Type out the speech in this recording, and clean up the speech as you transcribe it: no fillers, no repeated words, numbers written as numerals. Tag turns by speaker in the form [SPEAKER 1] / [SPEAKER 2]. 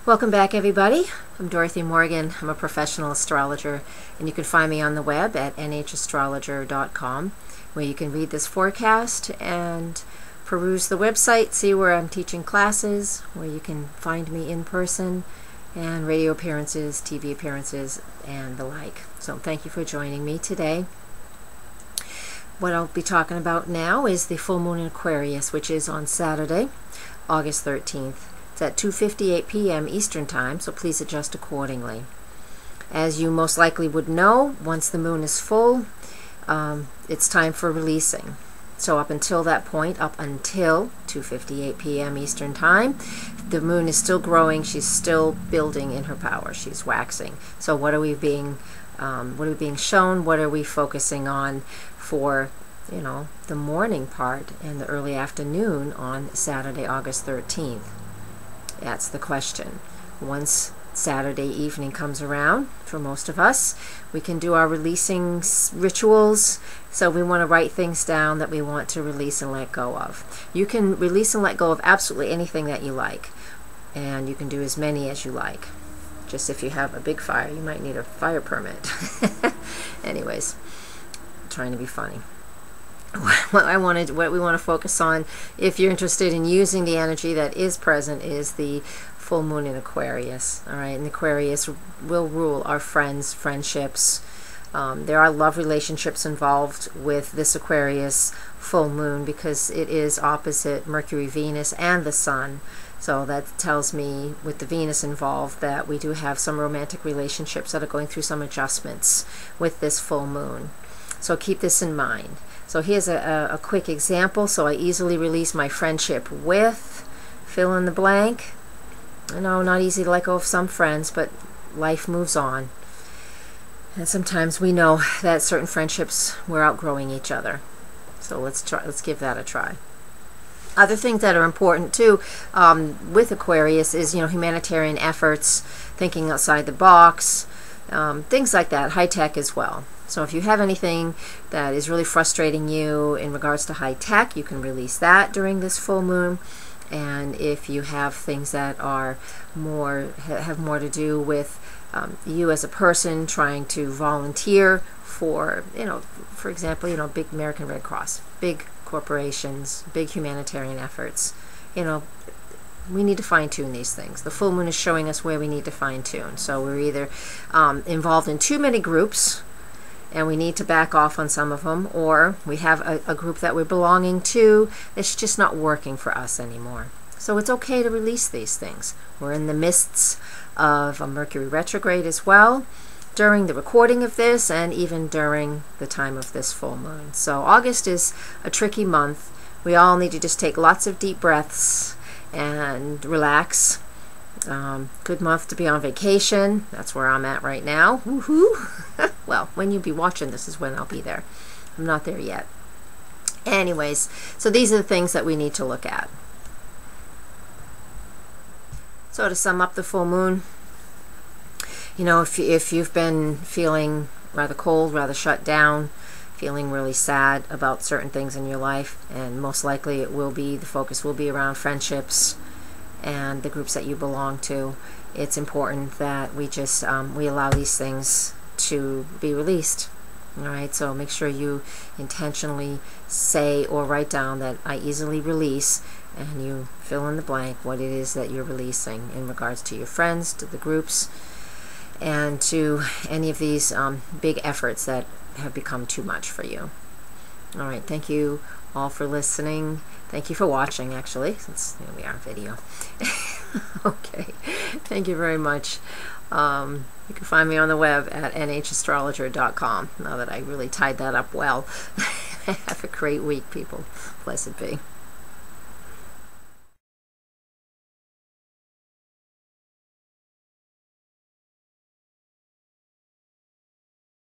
[SPEAKER 1] Welcome back, everybody. I'm Dorothy Morgan. I'm a professional astrologer, and you can find me on the web at nhastrologer.com, where you can read this forecast and peruse the website, see where I'm teaching classes, where you can find me in person, and radio appearances, TV appearances, and the like. So thank you for joining me today. What I'll be talking about now is the full moon in Aquarius, which is on Saturday, August 13th. It's at 2:58 p.m. Eastern Time, so please adjust accordingly. As you most likely would know, once the moon is full, it's time for releasing. So up until that point, up until 2:58 p.m. Eastern Time, the moon is still growing. She's still building in her power. She's waxing. So what are we being shown? What are we focusing on for, the morning part and the early afternoon on Saturday, August 13th? That's the question. Once Saturday evening comes around, for most of us, we can do our releasing rituals. So we want to write things down that we want to release and let go of. You can release and let go of absolutely anything that you like, and you can do as many as you like. Just if you have a big fire, you might need a fire permit. Anyways, I'm trying to be funny. What we want to focus on, if you're interested in using the energy that is present, is the full moon in Aquarius. All right, and Aquarius will rule our friendships. There are love relationships involved with this Aquarius full moon because it is opposite Mercury, Venus, and the Sun. So that tells me, with the Venus involved, that we do have some romantic relationships that are going through some adjustments with this full moon. So keep this in mind. So here's a quick example. So I easily release my friendship with, fill in the blank. I know, not easy to let go of some friends, but life moves on. And sometimes we know that certain friendships, we're outgrowing each other. So let's give that a try. Other things that are important too with Aquarius is, humanitarian efforts, thinking outside the box, things like that, high tech as well. So if you have anything that is really frustrating you in regards to high tech, you can release that during this full moon. And if you have things that are have more to do with you as a person trying to volunteer for, for example, big American Red Cross, big corporations, big humanitarian efforts, we need to fine-tune these things. The full moon is showing us where we need to fine-tune. So we're either involved in too many groups, and we need to back off on some of them, or we have a group that we're belonging to that's just not working for us anymore. So it's okay to release these things. We're in the midst of a Mercury retrograde as well during the recording of this, and even during the time of this full moon. So August is a tricky month. We all need to just take lots of deep breaths and relax. Good month to be on vacation. That's where I'm at right now. Woohoo! Well, when you be watching this is when I'll be there. I'm not there yet. Anyways, so these are the things that we need to look at. So to sum up the full moon, if you've been feeling rather cold, rather shut down, feeling really sad about certain things in your life, and most likely the focus will be around friendships and the groups that you belong to, it's important that we just we allow these things to be released. All right, so make sure you intentionally say or write down that I easily release, and you fill in the blank what it is that you're releasing in regards to your friends, to the groups, and to any of these big efforts that have become too much for you. All right, thank you all for listening. Thank you for watching, actually, since we are on video. Okay, thank you very much. You can find me on the web at nhastrologer.com. Now that I really tied that up well. Have a great week, people. Blessed be.